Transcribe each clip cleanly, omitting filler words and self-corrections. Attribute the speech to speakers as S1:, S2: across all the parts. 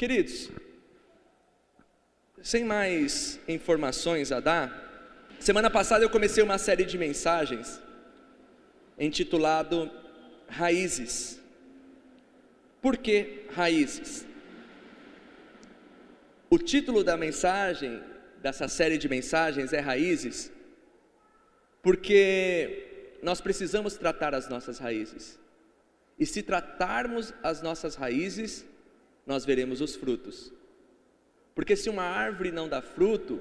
S1: Queridos, sem mais informações a dar, semana passada eu comecei uma série de mensagens intitulado Raízes. Por que raízes? O título da mensagem, dessa série de mensagens, é Raízes, porque nós precisamos tratar as nossas raízes. E se tratarmos as nossas raízes, nós veremos os frutos. Porque se uma árvore não dá fruto,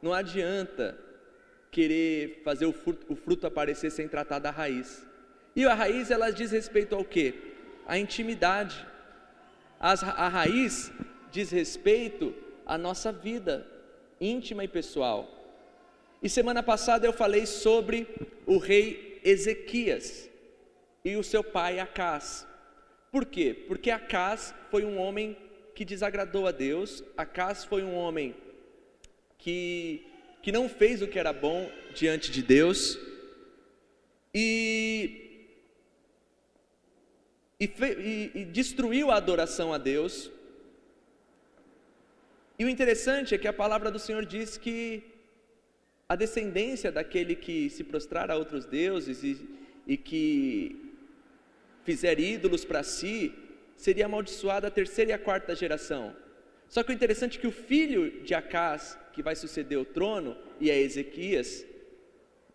S1: não adianta querer fazer o fruto aparecer sem tratar da raiz. E a raiz, ela diz respeito ao quê? A intimidade. A raiz diz respeito à nossa vida íntima e pessoal. E semana passada eu falei sobre o rei Ezequias e o seu pai Acás. Por quê? Porque Acás foi um homem que desagradou a Deus. Acás foi um homem que não fez o que era bom diante de Deus e destruiu a adoração a Deus. E o interessante é que a palavra do Senhor diz que a descendência daquele que se prostrar a outros deuses e que fizer ídolos para si, seria amaldiçoada a terceira e a quarta geração. Só que o interessante é que o filho de Acás, que vai suceder o trono, e é Ezequias,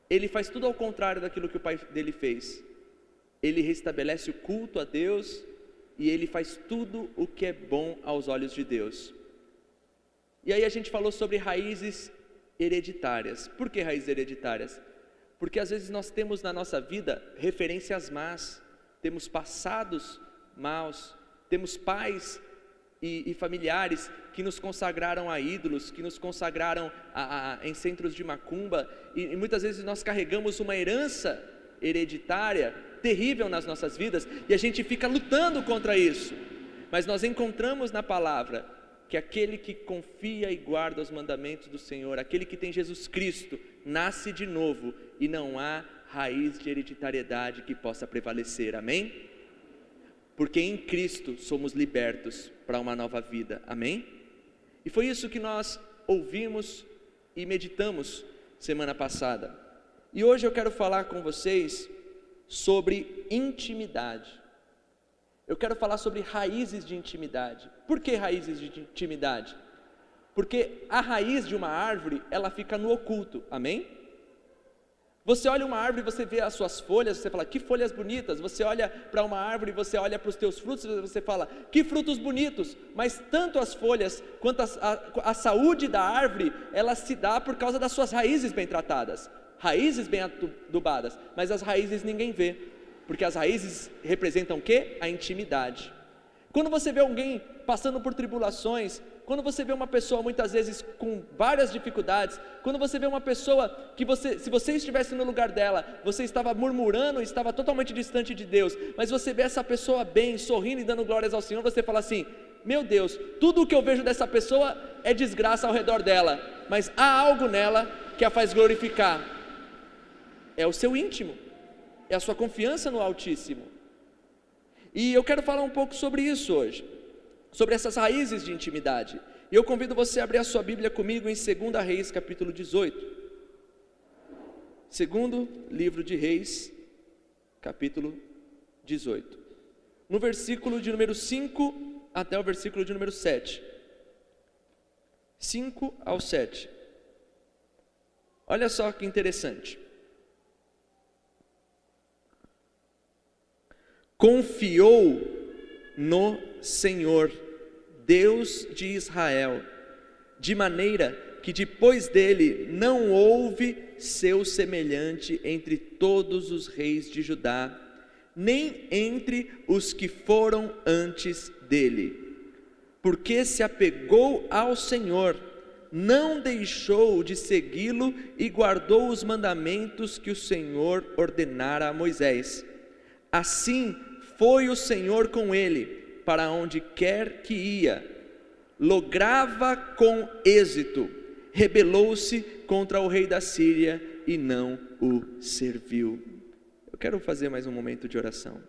S1: ele faz tudo ao contrário daquilo que o pai dele fez. Ele restabelece o culto a Deus e ele faz tudo o que é bom aos olhos de Deus. E aí a gente falou sobre raízes hereditárias. Por que raízes hereditárias? Porque às vezes nós temos na nossa vida referências más, temos passados maus, temos pais e familiares que nos consagraram a ídolos, que nos consagraram em centros de macumba, e muitas vezes nós carregamos uma herança hereditária terrível nas nossas vidas, e a gente fica lutando contra isso. Mas nós encontramos na palavra que aquele que confia e guarda os mandamentos do Senhor, aquele que tem Jesus Cristo, nasce de novo, e não há raiz de hereditariedade que possa prevalecer, amém? Porque em Cristo somos libertos para uma nova vida, amém? E foi isso que nós ouvimos e meditamos semana passada. E hoje eu quero falar com vocês sobre intimidade. Eu quero falar sobre raízes de intimidade. Por que raízes de intimidade? Porque a raiz de uma árvore, ela fica no oculto, amém? Você olha uma árvore, você vê as suas folhas, você fala, que folhas bonitas. Você olha para uma árvore, você olha para os teus frutos, você fala, que frutos bonitos. Mas tanto as folhas, quanto a saúde da árvore, ela se dá por causa das suas raízes bem tratadas. Raízes bem adubadas, mas as raízes ninguém vê. Porque as raízes representam o quê? A intimidade. Quando você vê alguém passando por tribulações, quando você vê uma pessoa muitas vezes com várias dificuldades, quando você vê uma pessoa que se você estivesse no lugar dela, você estava murmurando, estava totalmente distante de Deus, mas você vê essa pessoa bem, sorrindo e dando glórias ao Senhor, você fala assim, meu Deus, tudo o que eu vejo dessa pessoa é desgraça ao redor dela, mas há algo nela que a faz glorificar. É o seu íntimo, é a sua confiança no Altíssimo. E eu quero falar um pouco sobre isso hoje, sobre essas raízes de intimidade. E eu convido você a abrir a sua Bíblia comigo em 2 Reis, capítulo 18. Segundo livro de Reis, capítulo 18. No versículo de número 5 até o versículo de número 7. 5 ao 7. Olha só que interessante. Confiou no Senhor, Deus de Israel, de maneira que depois dele não houve seu semelhante entre todos os reis de Judá, nem entre os que foram antes dele, porque se apegou ao Senhor, não deixou de segui-lo e guardou os mandamentos que o Senhor ordenara a Moisés. Assim foi o Senhor com ele, para onde quer que ia, lograva com êxito, rebelou-se contra o rei da Síria e não o serviu. Eu quero fazer mais um momento de oração.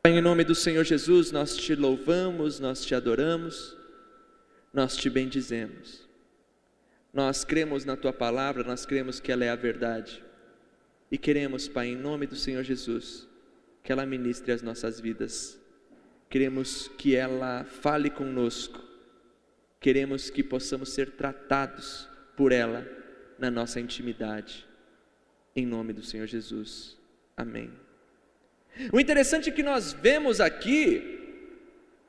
S1: Pai, em nome do Senhor Jesus, nós te louvamos, nós te adoramos, nós te bendizemos. Nós cremos na tua palavra, nós cremos que ela é a verdade. E queremos, Pai, em nome do Senhor Jesus, que ela ministre as nossas vidas. Queremos que ela fale conosco. Queremos que possamos ser tratados por ela na nossa intimidade. Em nome do Senhor Jesus. Amém. O interessante é que nós vemos aqui,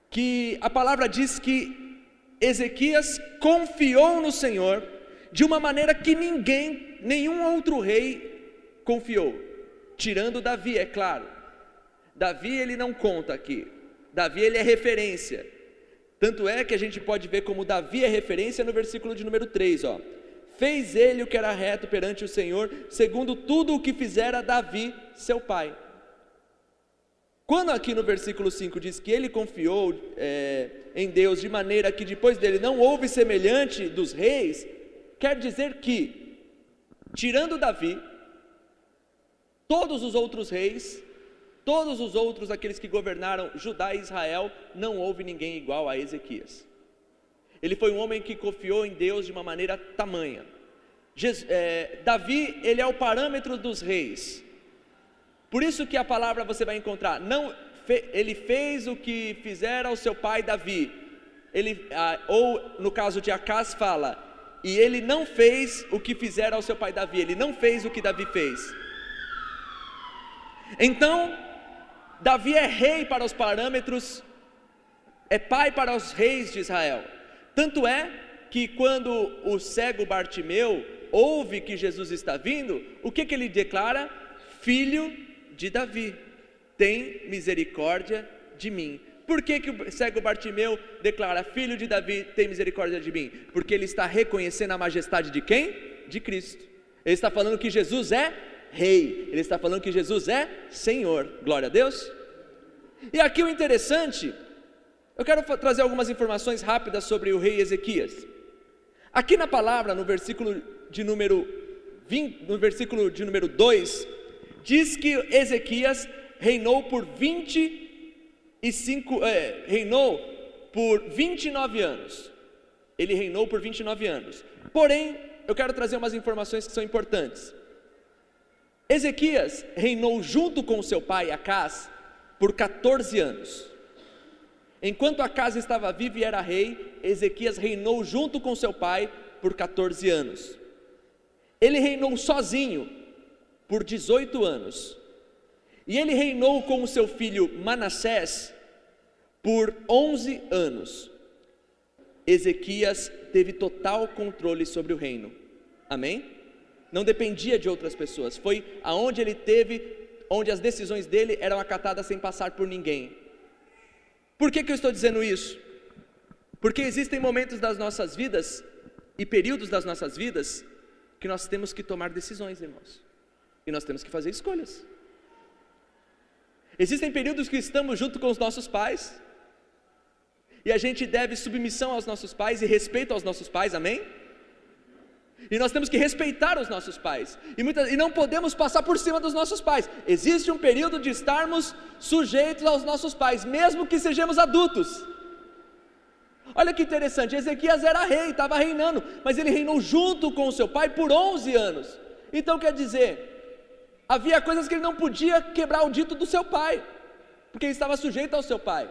S1: que a palavra diz que Ezequias confiou no Senhor de uma maneira que nenhum outro rei confiou, tirando Davi, é claro. Davi ele não conta aqui, Davi ele é referência, tanto é que a gente pode ver como Davi é referência no versículo de número 3, ó. Fez ele o que era reto perante o Senhor, segundo tudo o que fizera Davi, seu pai. Quando aqui no versículo 5 diz que ele confiou em Deus de maneira que depois dele não houve semelhante dos reis, quer dizer que, tirando Davi, todos os outros reis, todos os outros, aqueles que governaram Judá e Israel, não houve ninguém igual a Ezequias. Ele foi um homem que confiou em Deus de uma maneira tamanha. Davi, ele é o parâmetro dos reis. Por isso que a palavra você vai encontrar, ele fez o que fizera ao seu pai Davi, ou no caso de Acás fala, e ele não fez o que fizera ao seu pai Davi, ele não fez o que Davi fez. Então, Davi é rei para os parâmetros, é pai para os reis de Israel. Tanto é que quando o cego Bartimeu ouve que Jesus está vindo, o que ele declara? Filho de Davi, tem misericórdia de mim. Por que o cego Bartimeu declara, filho de Davi, tem misericórdia de mim? Porque ele está reconhecendo a majestade de quem? De Cristo. Ele está falando que Jesus é rei, ele está falando que Jesus é Senhor, glória a Deus. E aqui o interessante, eu quero trazer algumas informações rápidas sobre o rei Ezequias. Aqui na palavra, no versículo de número 2, diz que Ezequias reinou por 29 anos. Ele reinou por 29 anos. Porém, eu quero trazer umas informações que são importantes. Ezequias reinou junto com seu pai Acás por 14 anos. Enquanto Acás estava vivo e era rei, Ezequias reinou junto com seu pai por 14 anos. Ele reinou sozinho por 18 anos, e ele reinou com o seu filho Manassés por 11 anos. Ezequias teve total controle sobre o reino, amém? Não dependia de outras pessoas, foi aonde ele teve, onde as decisões dele eram acatadas sem passar por ninguém. Por que eu estou dizendo isso? Porque existem momentos das nossas vidas, e períodos das nossas vidas, que nós temos que tomar decisões, irmãos. E nós temos que fazer escolhas. Existem períodos que estamos junto com os nossos pais, e a gente deve submissão aos nossos pais e respeito aos nossos pais, amém? E nós temos que respeitar os nossos pais, e não podemos passar por cima dos nossos pais. Existe um período de estarmos sujeitos aos nossos pais, mesmo que sejamos adultos. Olha que interessante, Ezequias era rei, estava reinando, mas ele reinou junto com o seu pai por 11 anos. Então quer dizer, havia coisas que ele não podia quebrar o dito do seu pai, porque ele estava sujeito ao seu pai.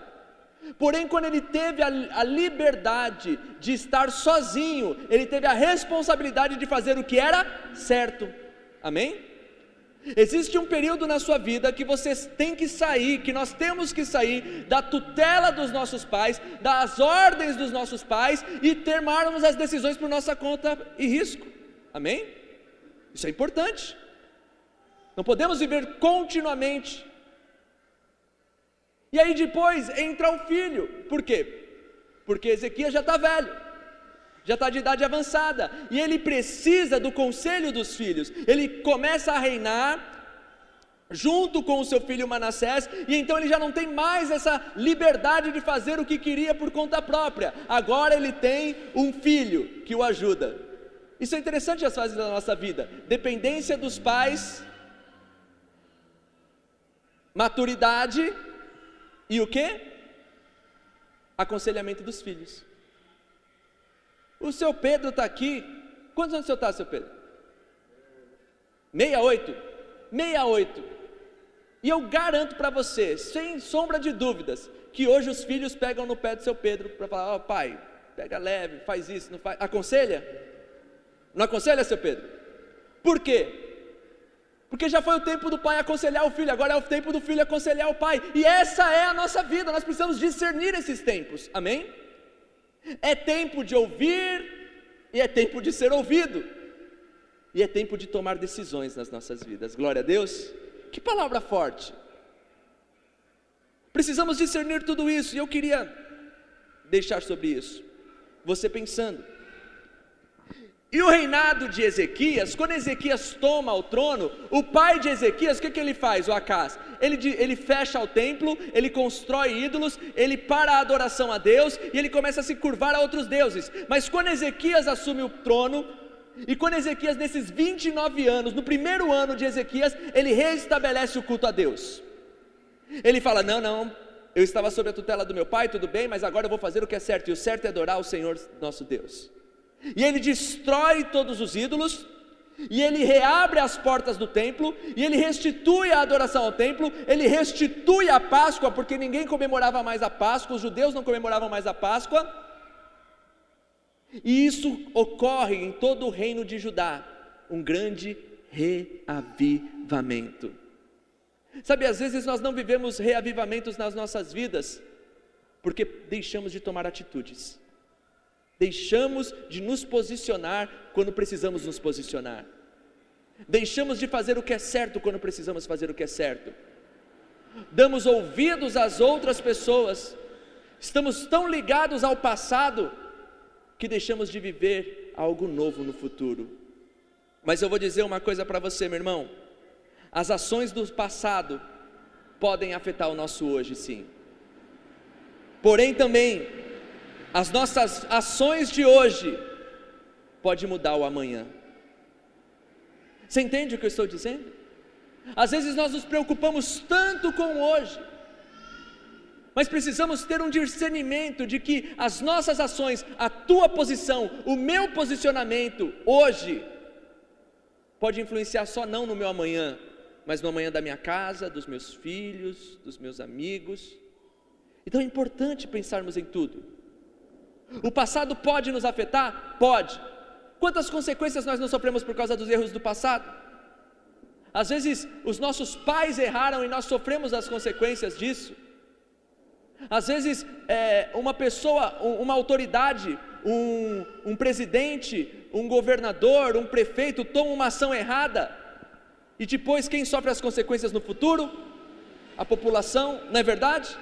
S1: Porém, quando ele teve a liberdade de estar sozinho, ele teve a responsabilidade de fazer o que era certo, amém? Existe um período na sua vida que você tem que sair, que nós temos que sair da tutela dos nossos pais, das ordens dos nossos pais, e tomarmos as decisões por nossa conta e risco, amém? Isso é importante. Não podemos viver continuamente. E aí depois entra o filho. Por quê? Porque Ezequias já está velho, já está de idade avançada, e ele precisa do conselho dos filhos. Ele começa a reinar junto com o seu filho Manassés, e então ele já não tem mais essa liberdade de fazer o que queria por conta própria. Agora ele tem um filho que o ajuda. Isso é interessante as fases da nossa vida: dependência dos pais, maturidade e o quê? Aconselhamento dos filhos. O seu Pedro está aqui. Quantos anos o senhor está, seu Pedro? 68. 68. E eu garanto para você, sem sombra de dúvidas, que hoje os filhos pegam no pé do seu Pedro para falar: ó, pai, pega leve, faz isso, não faz. Aconselha? Não aconselha, seu Pedro? Por quê? Porque já foi o tempo do pai aconselhar o filho, agora é o tempo do filho aconselhar o pai. E essa é a nossa vida, nós precisamos discernir esses tempos, amém? É tempo de ouvir e é tempo de ser ouvido. E é tempo de tomar decisões nas nossas vidas, glória a Deus. Que palavra forte. Precisamos discernir tudo isso, e eu queria deixar sobre isso, você pensando. E o reinado de Ezequias, quando Ezequias toma o trono, o pai de Ezequias, o que ele faz, o Acás? Ele fecha o templo, ele constrói ídolos, ele para a adoração a Deus, e ele começa a se curvar a outros deuses. Mas quando Ezequias assume o trono, e quando Ezequias, nesses 29 anos, no primeiro ano de Ezequias, ele reestabelece o culto a Deus. Ele fala: não, eu estava sob a tutela do meu pai, tudo bem, mas agora eu vou fazer o que é certo, e o certo é adorar o Senhor nosso Deus. E ele destrói todos os ídolos, e ele reabre as portas do templo, e ele restitui a adoração ao templo, ele restitui a Páscoa, porque ninguém comemorava mais a Páscoa, os judeus não comemoravam mais a Páscoa, e isso ocorre em todo o reino de Judá, um grande reavivamento. Sabe, às vezes nós não vivemos reavivamentos nas nossas vidas, porque deixamos de tomar atitudes. Deixamos de nos posicionar quando precisamos nos posicionar. Deixamos de fazer o que é certo quando precisamos fazer o que é certo. Damos ouvidos às outras pessoas. Estamos tão ligados ao passado que deixamos de viver algo novo no futuro. Mas eu vou dizer uma coisa para você, meu irmão. As ações do passado podem afetar o nosso hoje, sim. Porém também as nossas ações de hoje podem mudar o amanhã. Você entende o que eu estou dizendo? Às vezes nós nos preocupamos tanto com o hoje, mas precisamos ter um discernimento de que as nossas ações, a tua posição, o meu posicionamento hoje, pode influenciar só não no meu amanhã, mas no amanhã da minha casa, dos meus filhos, dos meus amigos. Então é importante pensarmos em tudo. O passado pode nos afetar? Pode. Quantas consequências nós não sofremos por causa dos erros do passado? Às vezes os nossos pais erraram e nós sofremos as consequências disso. Às vezes uma pessoa, uma autoridade, um presidente, um governador, um prefeito toma uma ação errada, e depois quem sofre as consequências no futuro? A população, não é verdade?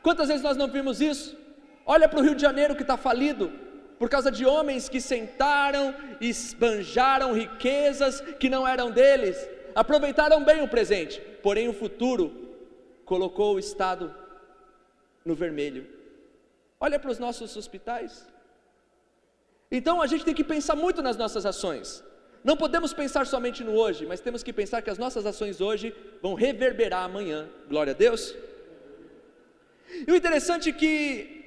S1: Quantas vezes nós não vimos isso? Olha para o Rio de Janeiro que está falido, por causa de homens que sentaram e esbanjaram riquezas que não eram deles, aproveitaram bem o presente, porém o futuro colocou o Estado no vermelho. Olha para os nossos hospitais. Então a gente tem que pensar muito nas nossas ações. Não podemos pensar somente no hoje, mas temos que pensar que as nossas ações hoje vão reverberar amanhã. Glória a Deus. E o interessante é que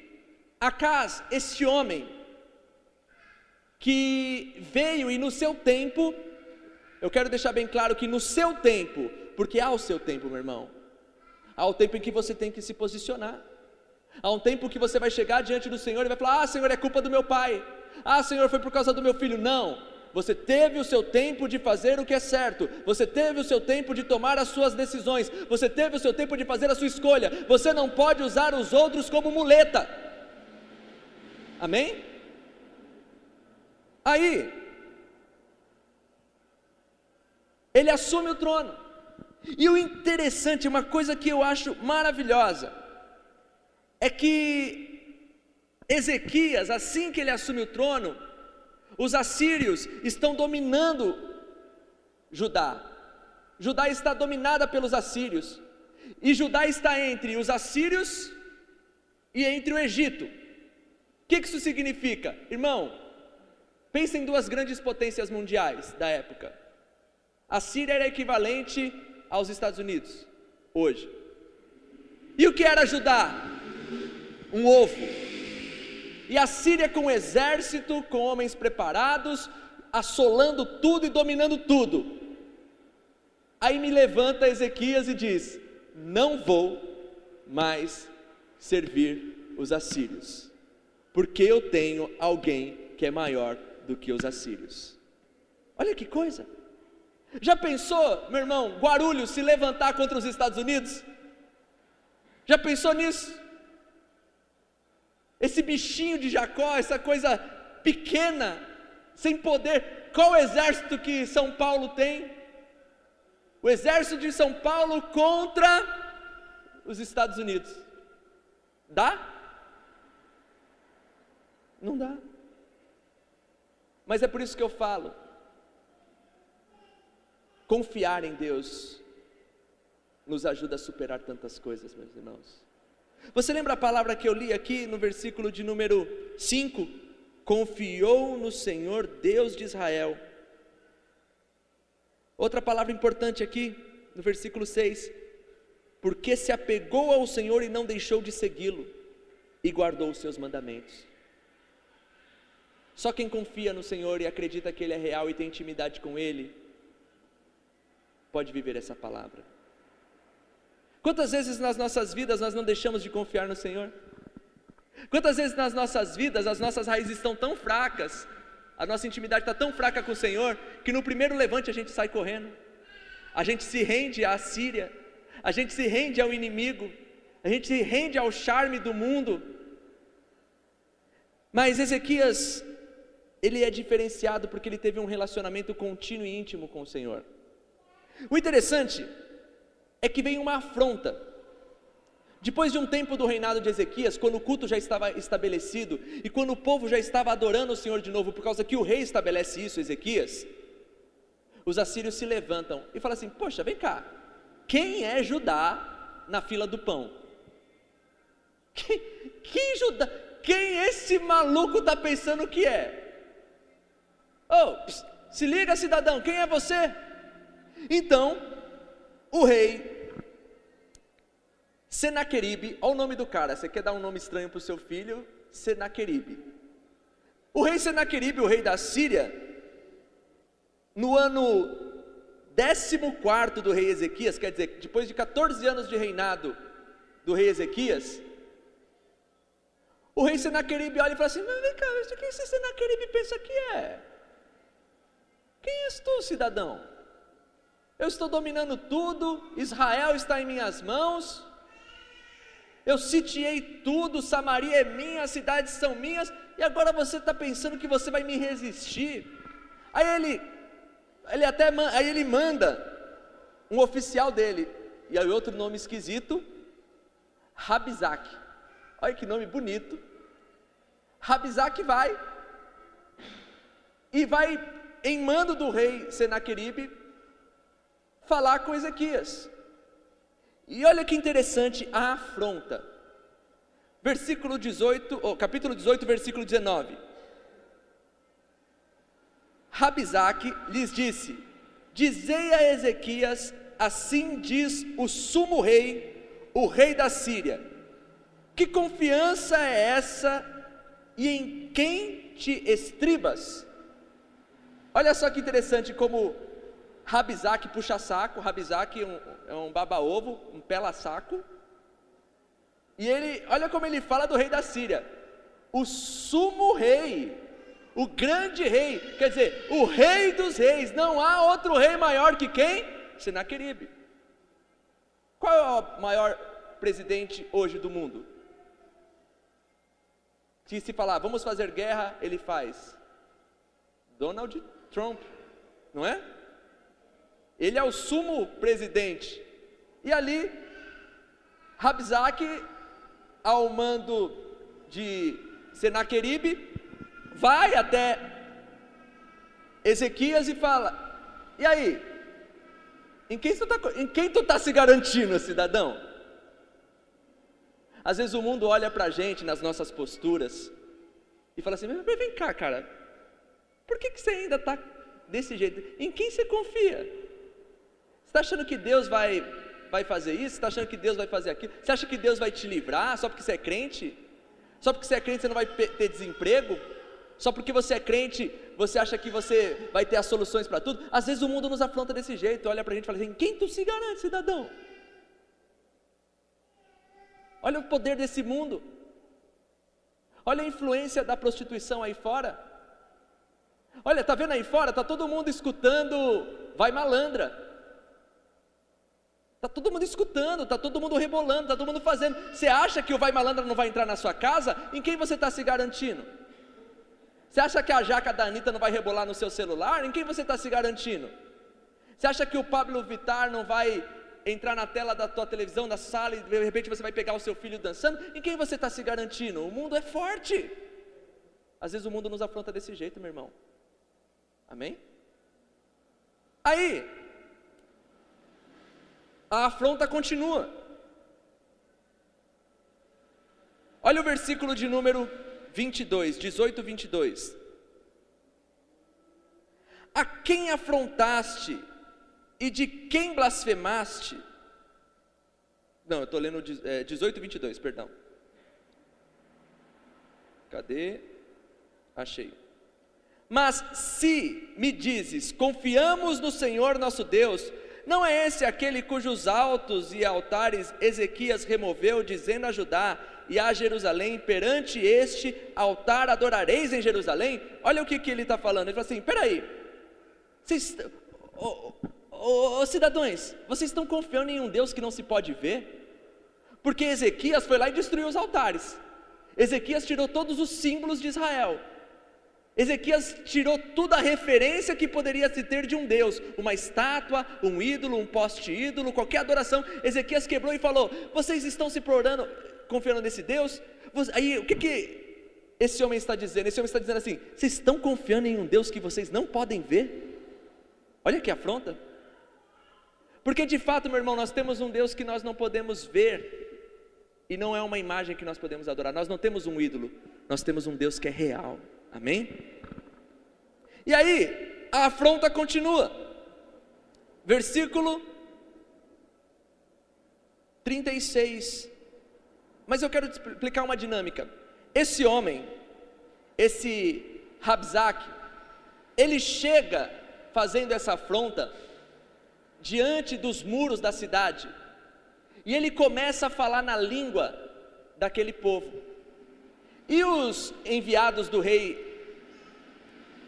S1: Acás, esse homem que veio e no seu tempo, eu quero deixar bem claro que no seu tempo, porque há o seu tempo, meu irmão, há o tempo em que você tem que se posicionar, há um tempo que você vai chegar diante do Senhor e vai falar: Senhor, é culpa do meu pai, Senhor, foi por causa do meu filho. Não, você teve o seu tempo de fazer o que é certo, você teve o seu tempo de tomar as suas decisões, você teve o seu tempo de fazer a sua escolha. Você não pode usar os outros como muleta. Amém? Aí ele assume o trono, e o interessante, uma coisa que eu acho maravilhosa, é que Ezequias, assim que ele assume o trono, os assírios estão dominando Judá. Judá está dominada pelos assírios, e Judá está entre os assírios e entre o Egito. O que isso significa? Irmão, pense em duas grandes potências mundiais da época. A Síria era equivalente aos Estados Unidos, hoje. E o que era Judá? Um ovo. E a Síria com um exército, com homens preparados, assolando tudo e dominando tudo. Aí me levanta Ezequias e diz: não vou mais servir os assírios, porque eu tenho alguém que é maior do que os assírios. Olha que coisa. Já pensou, meu irmão, Guarulhos se levantar contra os Estados Unidos? Já pensou nisso? Esse bichinho de Jacó, essa coisa pequena, sem poder. Qual o exército que São Paulo tem? O exército de São Paulo contra os Estados Unidos. Dá? Não dá. Mas é por isso que eu falo, confiar em Deus nos ajuda a superar tantas coisas, meus irmãos. Você lembra a palavra que eu li aqui no versículo de número 5? Confiou no Senhor Deus de Israel. Outra palavra importante aqui, no versículo 6, porque se apegou ao Senhor e não deixou de segui-lo, e guardou os seus mandamentos. Só quem confia no Senhor e acredita que Ele é real e tem intimidade com Ele, pode viver essa palavra. Quantas vezes nas nossas vidas nós não deixamos de confiar no Senhor? Quantas vezes nas nossas vidas as nossas raízes estão tão fracas, a nossa intimidade está tão fraca com o Senhor, que no primeiro levante a gente sai correndo, a gente se rende à Síria, a gente se rende ao inimigo, a gente se rende ao charme do mundo. Mas Ezequias, ele é diferenciado porque ele teve um relacionamento contínuo e íntimo com o Senhor. O interessante é que vem uma afronta. Depois de um tempo do reinado de Ezequias, quando o culto já estava estabelecido, e quando o povo já estava adorando o Senhor de novo, por causa que o rei estabelece isso, Ezequias, os assírios se levantam e falam assim: poxa, vem cá, quem é Judá na fila do pão? Quem Judá? Quem esse maluco está pensando que é? Se liga, cidadão, quem é você? Então, o rei Senaqueribe, olha o nome do cara, você quer dar um nome estranho para o seu filho? Senaqueribe. O rei Senaqueribe, o rei da Síria, no ano 14º do rei Ezequias, quer dizer, depois de 14 anos de reinado do rei Ezequias, o rei Senaqueribe olha e fala assim: mas vem cá, o que esse Senaqueribe pensa que é? Quem és tu, cidadão? Eu estou dominando tudo, Israel está em minhas mãos, eu sitiei tudo, Samaria é minha, as cidades são minhas, e agora você está pensando que você vai me resistir? Aí ele manda um oficial dele, e aí outro nome esquisito, Rabizaque. Olha que nome bonito. Rabizaque vai em mando do rei Senaqueribe falar com Ezequias. E olha que interessante a afronta. Capítulo 18, versículo 19. Rabizaque lhes disse: dizei a Ezequias, assim diz o sumo rei, o rei da Síria, que confiança é essa e em quem te estribas? Olha só que interessante como Rabizaque puxa saco. Rabizaque é um baba-ovo, um pela-saco. E olha como ele fala do rei da Síria: o sumo rei, o grande rei, quer dizer, o rei dos reis. Não há outro rei maior que quem? Senaqueribe. Qual é o maior presidente hoje do mundo? Que se falar, vamos fazer guerra, ele faz. Donald Trump, não é? Ele é o sumo presidente. E ali, Rabizaque, ao mando de Senaqueribe, vai até Ezequias e fala: e aí, em quem tu está se garantindo, cidadão? Às vezes o mundo olha para a gente nas nossas posturas e fala assim: mas vem cá, cara, por que você ainda está desse jeito? Em quem você confia? Você está achando que Deus vai vai fazer isso? Você está achando que Deus vai fazer aquilo? Você acha que Deus vai te livrar só porque você é crente? Só porque você é crente você não vai ter desemprego? Só porque você é crente, você acha que você vai ter as soluções para tudo? Às vezes o mundo nos afronta desse jeito, olha para a gente e fala assim: quem tu se garante, cidadão? Olha o poder desse mundo, olha a influência da prostituição aí fora. Olha, está vendo aí fora? Está todo mundo escutando Vai Malandra, está todo mundo escutando, está todo mundo rebolando, está todo mundo fazendo. Você acha que o Vai Malandra não vai entrar na sua casa? Em quem você está se garantindo? Você acha que a jaca da Anitta não vai rebolar no seu celular? Em quem você está se garantindo? Você acha que o Pablo Vittar não vai entrar na tela da tua televisão, da sala, e de repente você vai pegar o seu filho dançando? Em quem você está se garantindo? O mundo é forte. Às vezes o mundo nos afronta desse jeito, meu irmão. Amém? Aí, a afronta continua. Olha o versículo de número 22, 18, 22. A quem afrontaste e de quem blasfemaste? Não, eu estou lendo 18 e 22, perdão. Cadê? Achei. Mas se me dizes, confiamos no Senhor nosso Deus, não é esse aquele cujos altos e altares Ezequias removeu, dizendo a Judá e a Jerusalém: perante este altar adorareis em Jerusalém? Olha o que ele está falando. Ele fala assim: peraí, vocês, cidadãos, vocês estão confiando em um Deus que não se pode ver? Porque Ezequias foi lá e destruiu os altares. Ezequias tirou todos os símbolos de Israel. Ezequias tirou toda a referência que poderia se ter de um Deus, uma estátua, um ídolo, um poste ídolo, qualquer adoração. Ezequias quebrou e falou: vocês estão se prostrando, confiando nesse Deus? Aí o que esse homem está dizendo? Esse homem está dizendo assim: vocês estão confiando em um Deus que vocês não podem ver? Olha que afronta. Porque de fato, meu irmão, nós temos um Deus que nós não podemos ver, e não é uma imagem que nós podemos adorar. Nós não temos um ídolo, nós temos um Deus que é real. Amém? E aí, a afronta continua. Versículo 36. Mas eu quero te explicar uma dinâmica. Esse homem, esse Rabzaque, ele chega fazendo essa afronta diante dos muros da cidade, e ele começa a falar na língua daquele povo. E os enviados do rei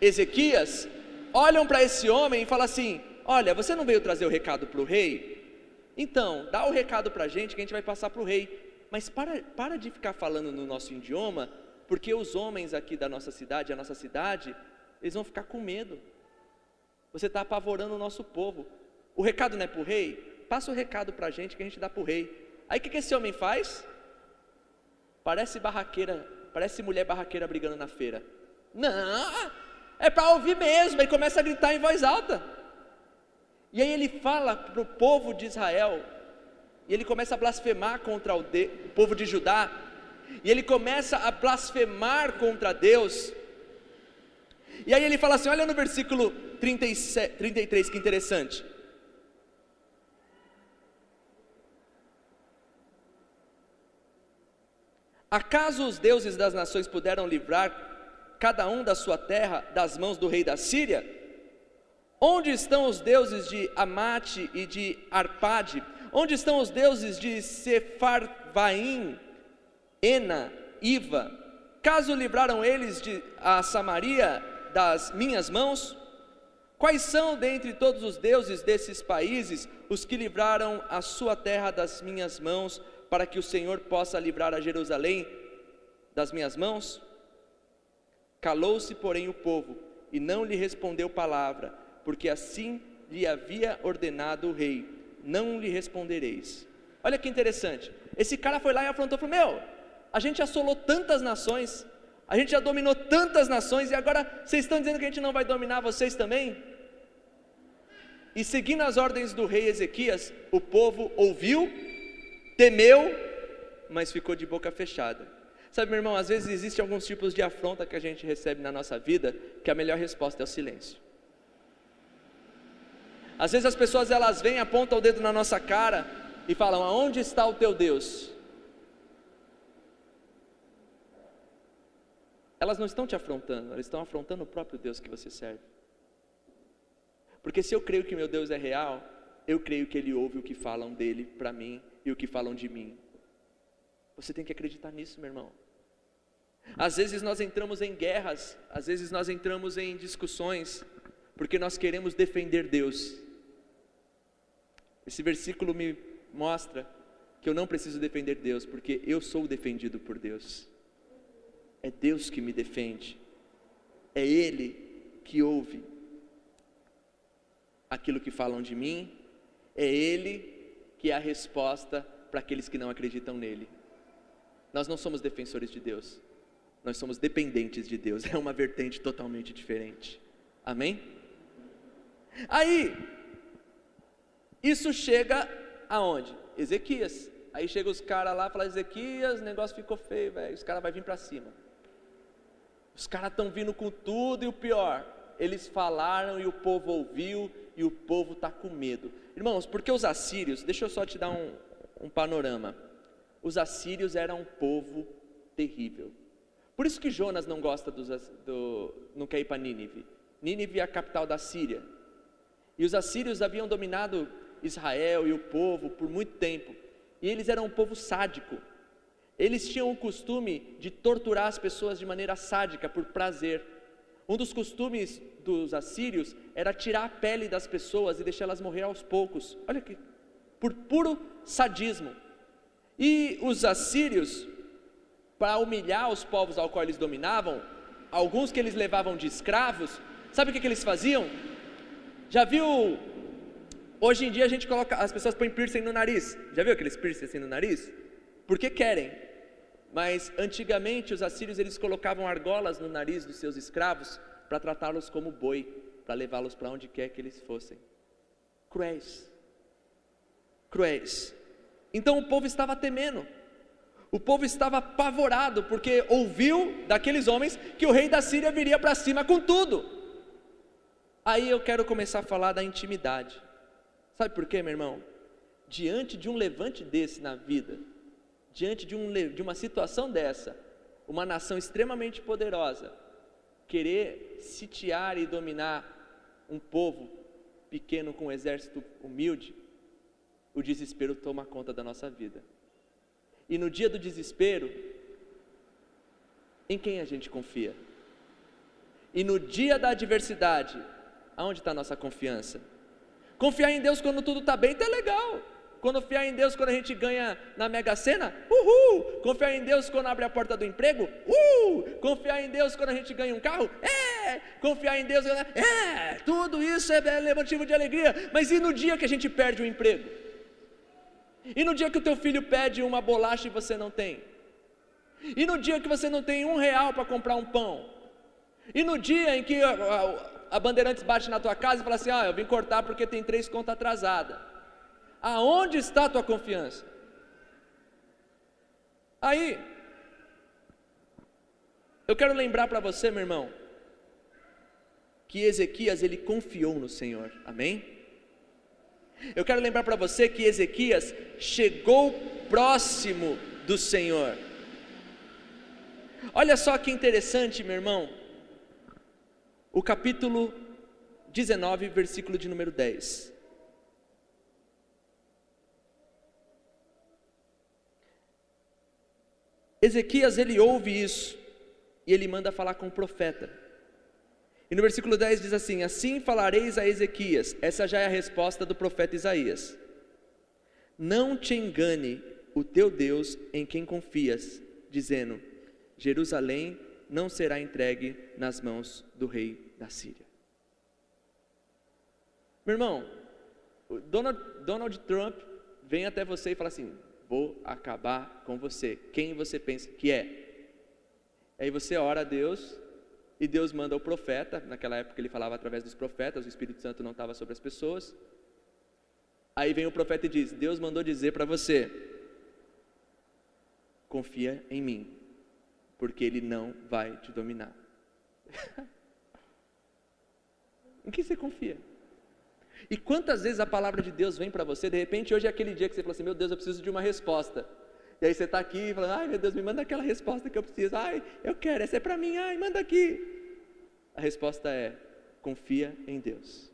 S1: Ezequias olham para esse homem e falam assim: olha, você não veio trazer o recado para o rei? Então, dá o recado para a gente que a gente vai passar para o rei. Mas para de ficar falando no nosso idioma, porque os homens aqui da nossa cidade, a nossa cidade, eles vão ficar com medo. Você está apavorando o nosso povo. O recado não é para o rei? Passa o recado para a gente que a gente dá para o rei. Aí o que esse homem faz? Parece barraqueira, parece mulher barraqueira brigando na feira. Não, é para ouvir mesmo. Aí começa a gritar em voz alta. E aí ele fala para o povo de Israel, e ele começa a blasfemar contra o povo de Judá, e ele começa a blasfemar contra Deus. E aí ele fala assim, olha no versículo 33, que interessante. Acaso os deuses das nações puderam livrar cada um da sua terra das mãos do rei da Síria? Onde estão os deuses de Amate e de Arpade? Onde estão os deuses de Sefarvaim, Ena, Iva? Caso livraram eles a Samaria das minhas mãos? Quais são dentre todos os deuses desses países os que livraram a sua terra das minhas mãos, para que o Senhor possa livrar a Jerusalém das minhas mãos? Calou-se, porém, o povo, e não lhe respondeu palavra, porque assim lhe havia ordenado o rei: não lhe respondereis. Olha que interessante, esse cara foi lá e afrontou, falou: a gente assolou tantas nações, a gente já dominou tantas nações, e agora vocês estão dizendo que a gente não vai dominar vocês também? E seguindo as ordens do rei Ezequias, o povo ouviu, temeu, mas ficou de boca fechada. Sabe, meu irmão, às vezes existem alguns tipos de afronta que a gente recebe na nossa vida, que a melhor resposta é o silêncio. Às vezes as pessoas elas vêm, apontam o dedo na nossa cara, e falam: aonde está o teu Deus? Elas não estão te afrontando, elas estão afrontando o próprio Deus que você serve. Porque se eu creio que meu Deus é real, eu creio que Ele ouve o que falam dele para mim e o que falam de mim. Você tem que acreditar nisso, meu irmão. Às vezes nós entramos em guerras, às vezes nós entramos em discussões, porque nós queremos defender Deus. Esse versículo me mostra que eu não preciso defender Deus, porque eu sou defendido por Deus. É Deus que me defende, é Ele que ouve aquilo que falam de mim, é Ele que é a resposta para aqueles que não acreditam nele. Nós não somos defensores de Deus, nós somos dependentes de Deus, é uma vertente totalmente diferente, amém? Aí, isso chega aonde? Ezequias. Aí chega os caras lá e falam: Ezequias, o negócio ficou feio, velho, os caras vão vir para cima. Os caras estão vindo com tudo, e o pior, eles falaram e o povo ouviu, e o povo está com medo. Irmãos, porque os assírios, deixa eu só te dar um panorama. Os assírios eram um povo terrível. Por isso que Jonas não gosta não quer ir para Nínive. Nínive é a capital da Síria. E os assírios haviam dominado Israel e o povo por muito tempo. E eles eram um povo sádico. Eles tinham o costume de torturar as pessoas de maneira sádica, por prazer. Um dos costumes dos assírios era tirar a pele das pessoas e deixá-las morrer aos poucos. Olha aqui, por puro sadismo. E os assírios, para humilhar os povos ao qual eles dominavam, alguns que eles levavam de escravos, sabe o que eles faziam? Já viu? Hoje em dia a gente coloca, as pessoas põem piercing no nariz. Já viu aqueles piercing assim no nariz? Porque querem. Mas antigamente os assírios, eles colocavam argolas no nariz dos seus escravos para tratá-los como boi, para levá-los para onde quer que eles fossem. Cruéis. Cruéis. Então o povo estava temendo. O povo estava apavorado, porque ouviu daqueles homens que o rei da Síria viria para cima com tudo. Aí eu quero começar a falar da intimidade. Sabe por quê, meu irmão? Diante de um levante desse na vida, diante de uma situação dessa, uma nação extremamente poderosa, querer sitiar e dominar um povo pequeno com um exército humilde, o desespero toma conta da nossa vida. E no dia do desespero, em quem a gente confia? E no dia da adversidade, aonde está a nossa confiança? Confiar em Deus quando tudo está bem está legal. Confiar em Deus quando a gente ganha na Mega Sena, uhul! Confiar em Deus quando abre a porta do emprego, confiar em Deus quando a gente ganha um carro, confiar em Deus, tudo isso é motivo de alegria. Mas e no dia que a gente perde o emprego? E no dia que o teu filho pede uma bolacha e você não tem? E no dia que você não tem R$1 para comprar um pão? E no dia em que a Bandeirantes bate na tua casa e fala assim: eu vim cortar porque tem 3 contas atrasadas. Aonde está a tua confiança? Aí, eu quero lembrar para você, meu irmão, que Ezequias, ele confiou no Senhor, amém? Eu quero lembrar para você que Ezequias chegou próximo do Senhor. Olha só que interessante, meu irmão, o capítulo 19, versículo de número 10. Ezequias, ele ouve isso, e ele manda falar com o profeta. E no versículo 10 diz assim: assim falareis a Ezequias. Essa já é a resposta do profeta Isaías: não te engane o teu Deus em quem confias, dizendo: Jerusalém não será entregue nas mãos do rei da Síria. Meu irmão, o Donald Trump vem até você e fala assim: vou acabar com você. Quem você pensa que é? Aí você ora a Deus, e Deus manda o profeta. Naquela época ele falava através dos profetas, o Espírito Santo não estava sobre as pessoas. Aí vem o profeta e diz: Deus mandou dizer para você: confia em mim, porque ele não vai te dominar. Em quem você confia? E quantas vezes a palavra de Deus vem para você, de repente hoje é aquele dia que você fala assim, meu Deus, eu preciso de uma resposta. E aí você está aqui falando, ai meu Deus, me manda aquela resposta que eu preciso, ai eu quero, essa é para mim, ai manda aqui. A resposta é, confia em Deus,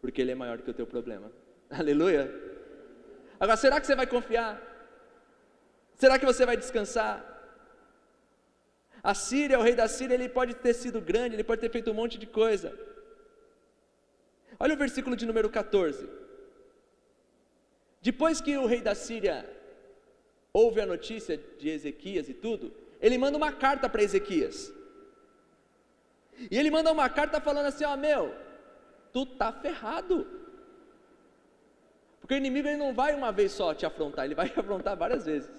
S1: porque Ele é maior do que o teu problema. Aleluia. Agora, será que você vai confiar? Será que você vai descansar? A Síria, o rei da Síria, ele pode ter sido grande, ele pode ter feito um monte de coisa. Olha o versículo de número 14. Depois que o rei da Síria ouve a notícia de Ezequias e tudo, ele manda uma carta para Ezequias. E ele manda uma carta falando assim, ó, meu, tu tá ferrado. Porque o inimigo ele não vai uma vez só te afrontar, ele vai te afrontar várias vezes.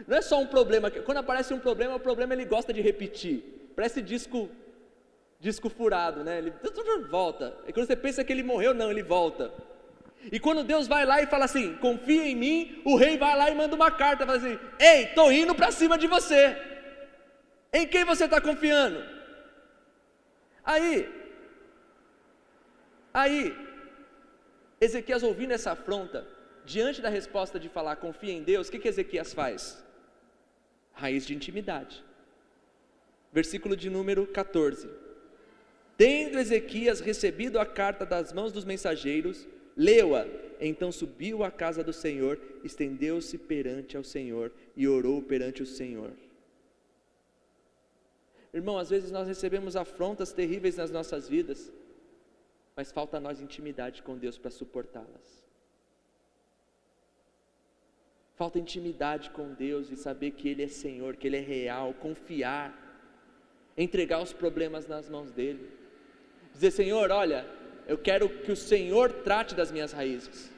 S1: Não é só um problema, quando aparece um problema, o problema ele gosta de repetir. Parece disco furado, né? Ele volta. E quando você pensa que ele morreu, não, ele volta. E quando Deus vai lá e fala assim, confia em mim, o rei vai lá e manda uma carta, fala assim, ei, estou indo para cima de você. Em quem você está confiando? Aí, Ezequias ouvindo essa afronta, diante da resposta de falar, confia em Deus, o que Ezequias faz? Raiz de intimidade. Versículo de número 14. Tendo Ezequias recebido a carta das mãos dos mensageiros, leu-a, então subiu à casa do Senhor, estendeu-se perante ao Senhor e orou perante o Senhor. Irmão, às vezes nós recebemos afrontas terríveis nas nossas vidas, mas falta a nós intimidade com Deus para suportá-las. Falta intimidade com Deus e saber que Ele é Senhor, que Ele é real, confiar, entregar os problemas nas mãos dEle, dizer, Senhor, olha, eu quero que o Senhor trate das minhas raízes.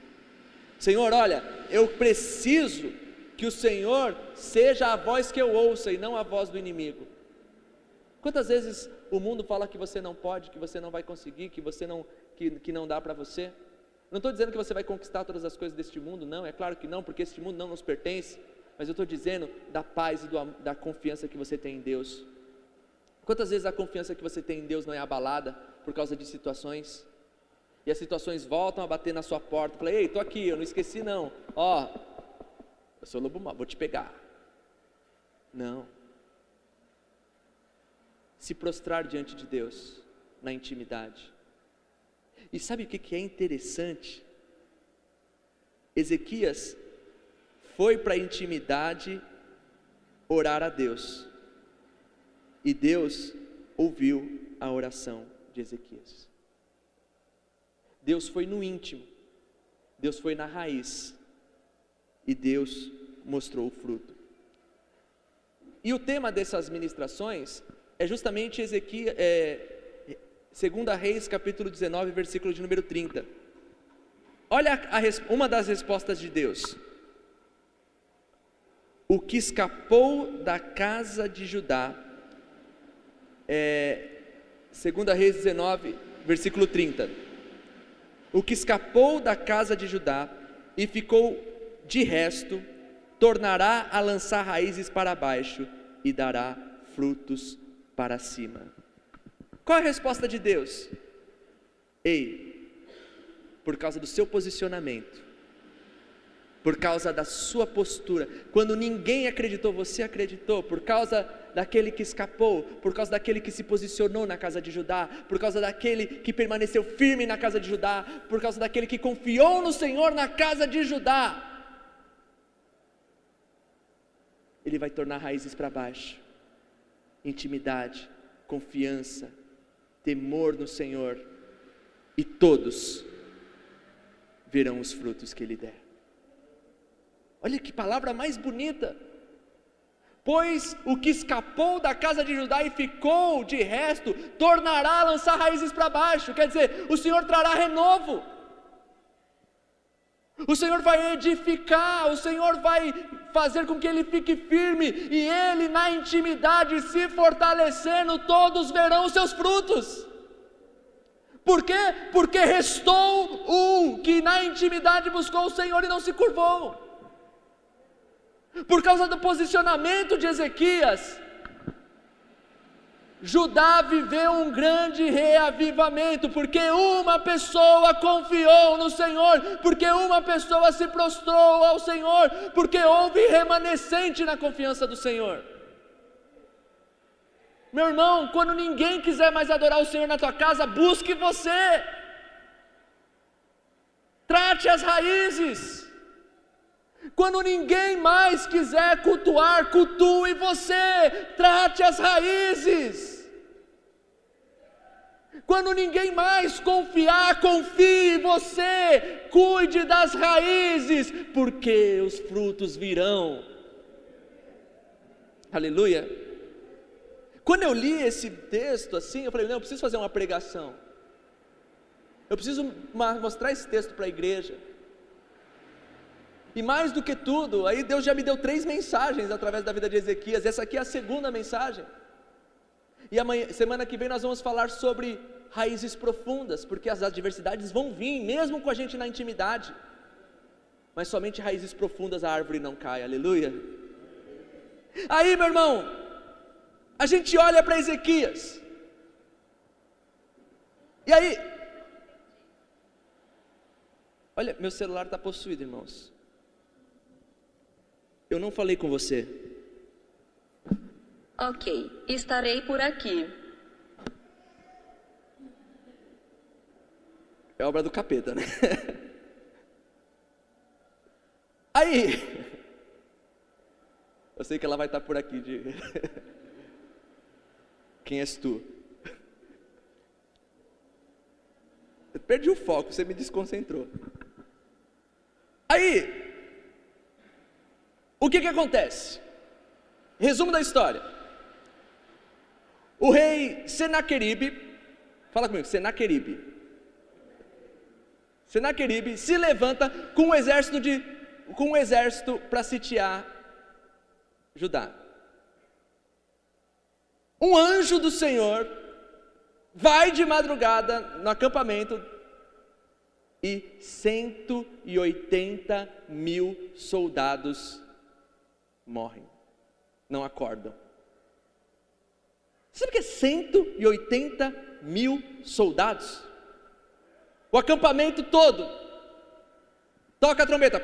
S1: Senhor, olha, eu preciso que o Senhor seja a voz que eu ouça e não a voz do inimigo. Quantas vezes o mundo fala que você não pode, que você não vai conseguir, que não dá para você? Não estou dizendo que você vai conquistar todas as coisas deste mundo, não, é claro que não, porque este mundo não nos pertence, mas eu estou dizendo da paz e da confiança que você tem em Deus. Quantas vezes a confiança que você tem em Deus não é abalada por causa de situações? E as situações voltam a bater na sua porta, fala, ei, estou aqui, eu não esqueci não, ó, eu sou lobo mau, vou te pegar. Não. Se prostrar diante de Deus, na intimidade. E sabe o que é interessante? Ezequias foi para a intimidade orar a Deus, e Deus ouviu a oração de Ezequias. Deus foi no íntimo, Deus foi na raiz, e Deus mostrou o fruto. E o tema dessas ministrações é justamente 2 Reis capítulo 19, versículo de número 30. Olha uma das respostas de Deus. O que escapou da casa de Judá, 2 Reis 19, versículo 30. O que escapou da casa de Judá e ficou de resto, tornará a lançar raízes para baixo e dará frutos para cima. Qual é a resposta de Deus? Ei, por causa do seu posicionamento, por causa da sua postura, quando ninguém acreditou, você acreditou, por causa daquele que escapou, por causa daquele que se posicionou na casa de Judá, por causa daquele que permaneceu firme na casa de Judá, por causa daquele que confiou no Senhor na casa de Judá, Ele vai tornar raízes para baixo, intimidade, confiança, temor no Senhor, e todos verão os frutos que Ele der. Olha que palavra mais bonita. Pois o que escapou da casa de Judá e ficou de resto, tornará a lançar raízes para baixo. Quer dizer, o Senhor trará renovo, o Senhor vai edificar, o Senhor vai fazer com que ele fique firme, e ele na intimidade se fortalecendo, todos verão os seus frutos. Por quê? Porque restou um que na intimidade buscou o Senhor e não se curvou. Por causa do posicionamento de Ezequias, Judá viveu um grande reavivamento, porque uma pessoa confiou no Senhor, porque uma pessoa se prostrou ao Senhor, porque houve remanescente na confiança do Senhor. Meu irmão, quando ninguém quiser mais adorar o Senhor na tua casa, busque você. Trate as raízes. Quando ninguém mais quiser cultuar, cultue você. Trate as raízes. Quando ninguém mais confiar, confie em você. Cuide das raízes, porque os frutos virão. Aleluia. Quando eu li esse texto assim, eu falei, não, eu preciso fazer uma pregação. Eu preciso mostrar esse texto para a igreja. E mais do que tudo, aí Deus já me deu 3 mensagens através da vida de Ezequias. Essa aqui é a segunda mensagem. E amanhã, semana que vem nós vamos falar sobre raízes profundas, porque as adversidades vão vir, mesmo com a gente na intimidade. Mas somente raízes profundas a árvore não cai, aleluia. Aí, meu irmão, a gente olha para Ezequias. E aí, olha, meu celular está possuído, irmãos. Eu não falei com você.
S2: Ok, estarei por aqui.
S1: É obra do capeta, né? Aí, eu sei que ela vai estar por aqui. Quem és tu? Eu perdi o foco, você me desconcentrou. Aí, o que acontece? Resumo da história. O rei Senaqueribe, fala comigo, Senaqueribe se levanta com um exército para sitiar Judá. Um anjo do Senhor vai de madrugada no acampamento e 180 mil soldados morrem, não acordam. Sabe o que é 180 mil soldados? O acampamento todo toca a trombeta,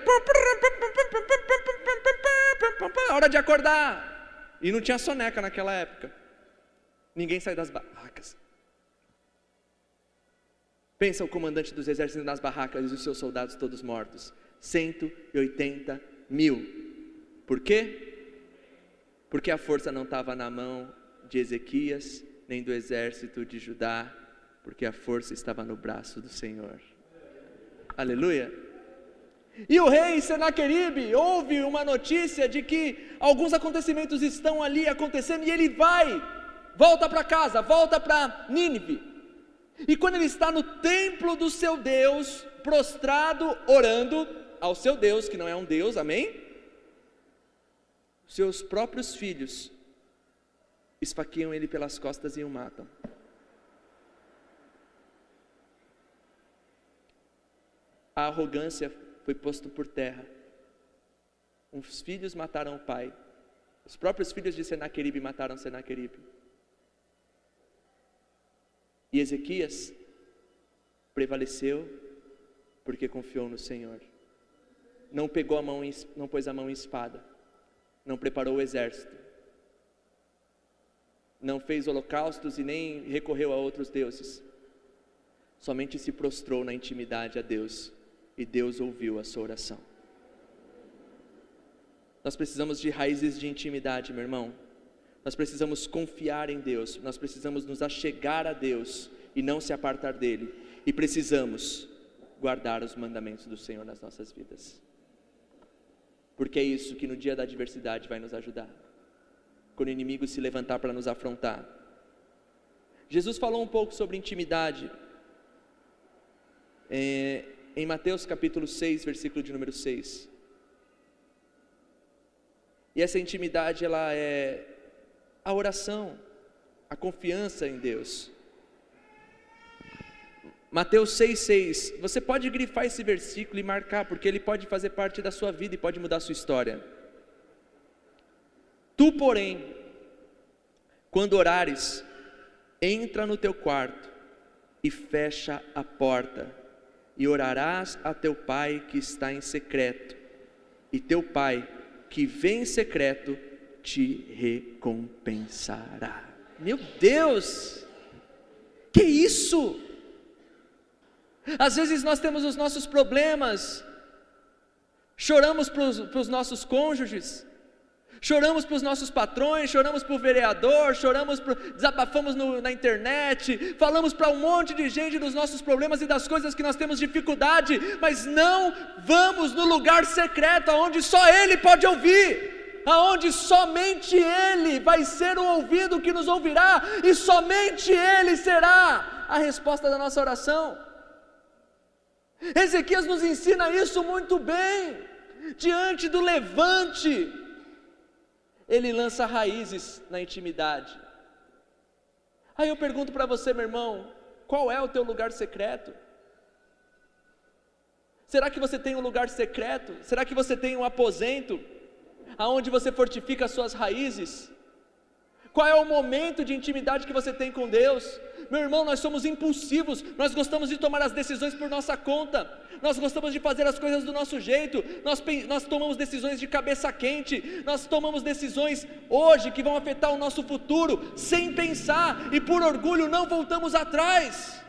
S1: hora de acordar. E não tinha soneca naquela época. Ninguém sai das barracas. Pensa o comandante dos exércitos nas barracas e os seus soldados todos mortos. 180 mil. Por quê? Porque a força não estava na mão de Ezequias, nem do exército de Judá, porque a força estava no braço do Senhor. Aleluia. E o rei Senaqueribe ouve uma notícia de que alguns acontecimentos estão ali acontecendo, e ele volta para casa, volta para Nínive. E quando ele está no templo do seu Deus, prostrado, orando ao seu Deus, que não é um Deus, amém? Seus próprios filhos esfaqueiam ele pelas costas e o matam. A arrogância foi posta por terra. Os filhos mataram o pai. Os próprios filhos de Senaqueribe mataram Senaqueribe. E Ezequias prevaleceu porque confiou no Senhor. Não pôs a mão em espada. Não preparou o exército, não fez holocaustos e nem recorreu a outros deuses, somente se prostrou na intimidade a Deus, e Deus ouviu a sua oração. Nós precisamos de raízes de intimidade, meu irmão. Nós precisamos confiar em Deus, nós precisamos nos achegar a Deus e não se apartar dele, e precisamos guardar os mandamentos do Senhor nas nossas vidas. Porque é isso que no dia da adversidade vai nos ajudar. Quando o inimigo se levantar para nos afrontar. Jesus falou um pouco sobre intimidade. Em Mateus capítulo 6, versículo de número 6. E essa intimidade, ela é a oração, a confiança em Deus. Mateus 6,6, você pode grifar esse versículo e marcar, porque ele pode fazer parte da sua vida e pode mudar a sua história. Tu, porém, quando orares, entra no teu quarto e fecha a porta, e orarás a teu pai que está em secreto, e teu pai que vem em secreto te recompensará. Meu Deus, que isso? Às vezes nós temos os nossos problemas, choramos para os nossos cônjuges, choramos para os nossos patrões, choramos para o vereador, desabafamos na internet, falamos para um monte de gente dos nossos problemas e das coisas que nós temos dificuldade, mas não vamos no lugar secreto, onde só Ele pode ouvir, aonde somente Ele vai ser o ouvido que nos ouvirá, e somente Ele será a resposta da nossa oração. Ezequias nos ensina isso muito bem. Diante do levante, ele lança raízes na intimidade. Aí eu pergunto para você, meu irmão, qual é o teu lugar secreto? Será que você tem um lugar secreto? Será que você tem um aposento aonde você fortifica as suas raízes? Qual é o momento de intimidade que você tem com Deus? Meu irmão, nós somos impulsivos, nós gostamos de tomar as decisões por nossa conta, nós gostamos de fazer as coisas do nosso jeito, nós tomamos decisões de cabeça quente, nós tomamos decisões hoje que vão afetar o nosso futuro, sem pensar, e por orgulho não voltamos atrás.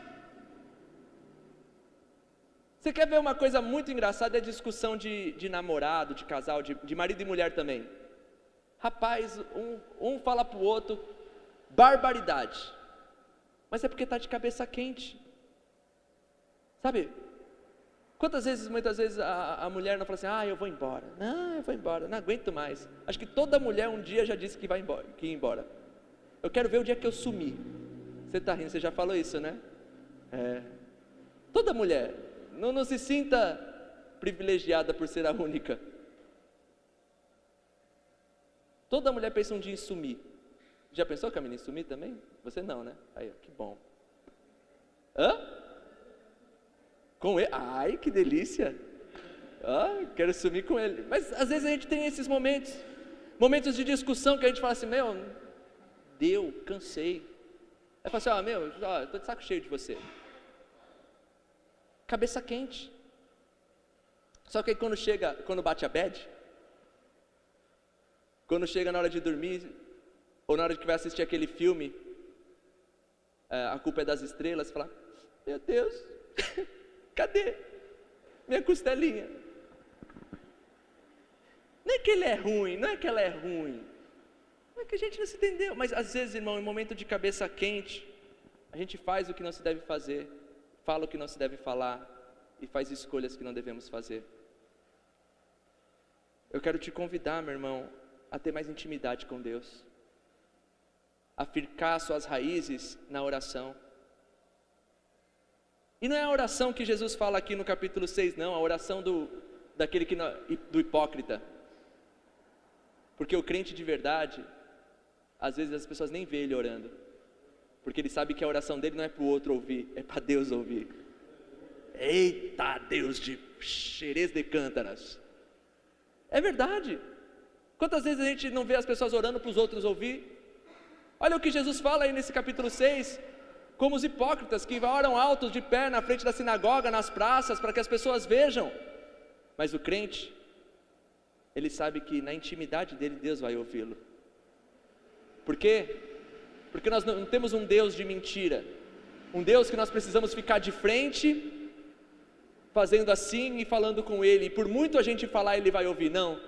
S1: Você quer ver uma coisa muito engraçada? É a discussão de namorado, de casal, de marido e mulher também. Rapaz, um fala para o outro barbaridade, mas é porque está de cabeça quente, sabe? Muitas vezes a mulher não fala assim, eu vou embora, não aguento mais. Acho que toda mulher um dia já disse que vai embora, que ia embora. Eu quero ver o dia que eu sumir. Você está rindo, você já falou isso, né? Toda mulher, não se sinta privilegiada por ser a única. Toda mulher pensa um dia em sumir. Já pensou que a menina sumir também? Você não, né? Aí, que bom. Com ele? Ai, que delícia. Quero sumir com ele. Mas às vezes a gente tem esses momentos de discussão que a gente fala assim, deu, cansei. Aí fala assim, estou de saco cheio de você. Cabeça quente. Só que aí quando bate a bad, quando chega na hora de dormir, ou na hora que vai assistir aquele filme, A Culpa é das Estrelas, fala, meu Deus, cadê minha costelinha? Não é que ele é ruim, não é que ela é ruim, não é que a gente não se entendeu, mas às vezes, irmão, em momento de cabeça quente, a gente faz o que não se deve fazer, fala o que não se deve falar, e faz escolhas que não devemos fazer. Eu quero te convidar, meu irmão, a ter mais intimidade com Deus, a fircar suas raízes na oração. E não é a oração que Jesus fala aqui no capítulo 6, não, a oração do hipócrita. Porque o crente de verdade, às vezes as pessoas nem veem ele orando, porque ele sabe que a oração dele não é para o outro ouvir, é para Deus ouvir. Eita Deus de xerez de cântaras, é verdade. Quantas vezes a gente não vê as pessoas orando para os outros ouvir? Olha o que Jesus fala aí nesse capítulo 6, como os hipócritas que oram altos de pé na frente da sinagoga, nas praças, para que as pessoas vejam. Mas o crente, ele sabe que na intimidade dele, Deus vai ouvi-lo. Por quê? Porque nós não temos um Deus de mentira, um Deus que nós precisamos ficar de frente, fazendo assim e falando com Ele, e por muito a gente falar, Ele vai ouvir. Não,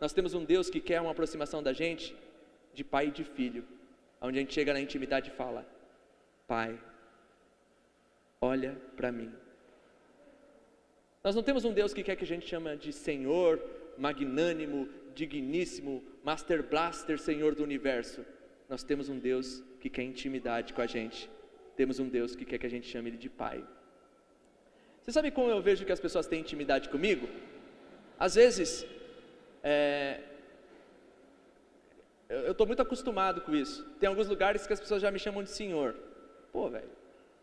S1: nós temos um Deus que quer uma aproximação da gente, de pai e de filho, onde a gente chega na intimidade e fala, Pai, olha para mim. Nós não temos um Deus que quer que a gente chame de Senhor, magnânimo, digníssimo, Master Blaster, Senhor do Universo. Nós temos um Deus que quer intimidade com a gente. Temos um Deus que quer que a gente chame Ele de Pai. Você sabe como eu vejo que as pessoas têm intimidade comigo? Às vezes, eu estou muito acostumado com isso. Tem alguns lugares que as pessoas já me chamam de Senhor. Pô, velho,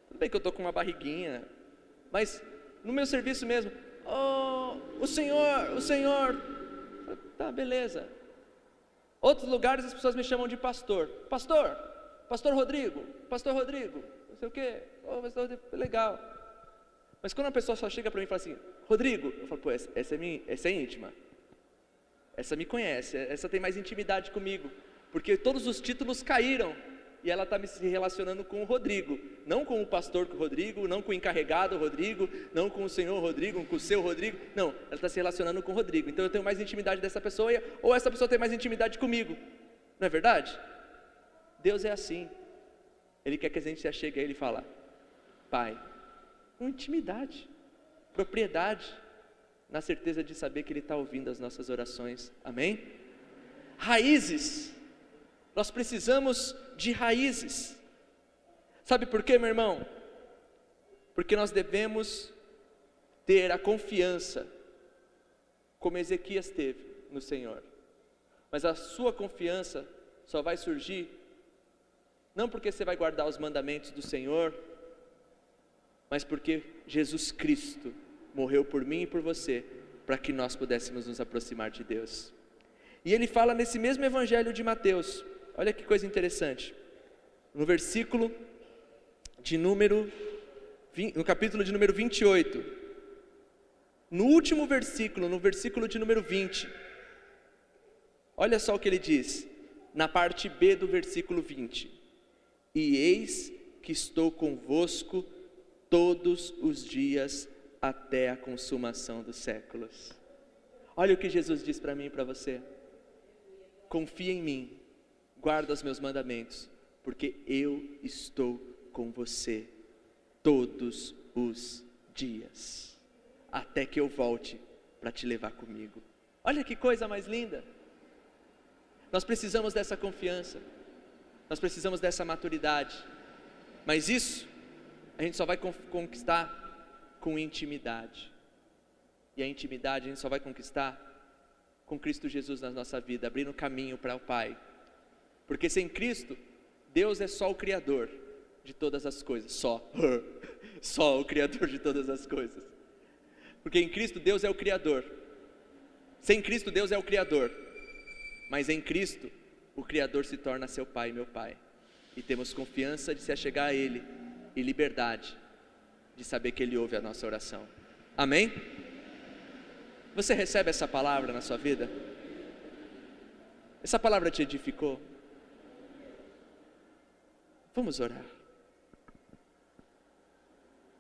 S1: tudo bem que eu estou com uma barriguinha, mas no meu serviço mesmo, o Senhor, tá, beleza. Outros lugares as pessoas me chamam de pastor. Pastor, pastor Rodrigo, não sei o quê, pastor Rodrigo, legal. Mas quando a pessoa só chega para mim e fala assim, Rodrigo, eu falo, pô, essa é íntima, essa me conhece, essa tem mais intimidade comigo, porque todos os títulos caíram, e ela está se relacionando com o Rodrigo, não com o pastor Rodrigo, não com o encarregado Rodrigo, não com o senhor Rodrigo, com o seu Rodrigo, não, ela está se relacionando com o Rodrigo, então eu tenho mais intimidade dessa pessoa, ou essa pessoa tem mais intimidade comigo, não é verdade? Deus é assim, Ele quer que a gente se achegue a Ele e fala, Pai, com intimidade, propriedade, na certeza de saber que Ele está ouvindo as nossas orações, amém? Raízes, nós precisamos de raízes, sabe por quê, meu irmão? Porque nós devemos ter a confiança, como Ezequias teve no Senhor, mas a sua confiança só vai surgir, não porque você vai guardar os mandamentos do Senhor, mas porque Jesus Cristo morreu por mim e por você, para que nós pudéssemos nos aproximar de Deus. E ele fala nesse mesmo evangelho de Mateus, olha que coisa interessante, no versículo de número, no capítulo de número 28, no último versículo, no versículo de número 20, olha só o que ele diz, na parte B do versículo 20, e eis que estou convosco todos os dias até a consumação dos séculos. Olha o que Jesus diz para mim e para você, confia em mim, guarda os meus mandamentos, porque eu estou com você todos os dias, até que eu volte para te levar comigo. Olha que coisa mais linda, nós precisamos dessa confiança, nós precisamos dessa maturidade, mas isso a gente só vai conquistar com intimidade, e a intimidade a gente só vai conquistar com Cristo Jesus na nossa vida, abrindo caminho para o Pai, porque sem Cristo, Deus é só o Criador de todas as coisas, só o Criador de todas as coisas, porque em Cristo Deus é o Criador, sem Cristo Deus é o Criador, mas em Cristo o Criador se torna seu Pai e meu Pai, e temos confiança de se achegar a Ele, e liberdade de saber que Ele ouve a nossa oração, amém? Você recebe essa palavra na sua vida? Essa palavra te edificou? Vamos orar.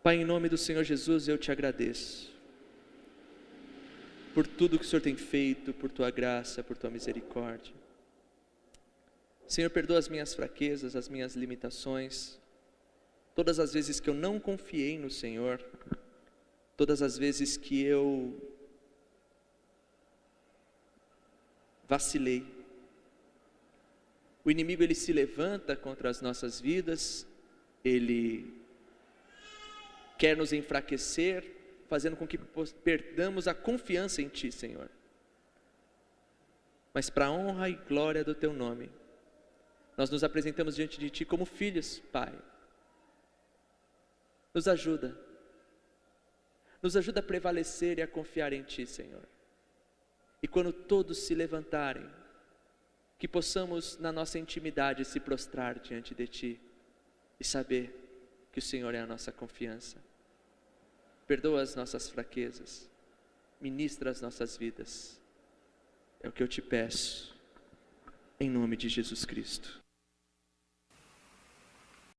S1: Pai, em nome do Senhor Jesus, eu te agradeço por tudo que o Senhor tem feito, por tua graça, por tua misericórdia. Senhor, perdoa as minhas fraquezas, as minhas limitações, todas as vezes que eu não confiei no Senhor, todas as vezes que eu vacilei. O inimigo, ele se levanta contra as nossas vidas, ele quer nos enfraquecer, fazendo com que perdamos a confiança em Ti, Senhor. Mas para a honra e glória do Teu nome, nós nos apresentamos diante de Ti como filhos, Pai. Nos ajuda a prevalecer e a confiar em Ti, Senhor. E quando todos se levantarem, que possamos na nossa intimidade se prostrar diante de Ti e saber que o Senhor é a nossa confiança. Perdoa as nossas fraquezas, ministra as nossas vidas, é o que eu te peço, em nome de Jesus Cristo.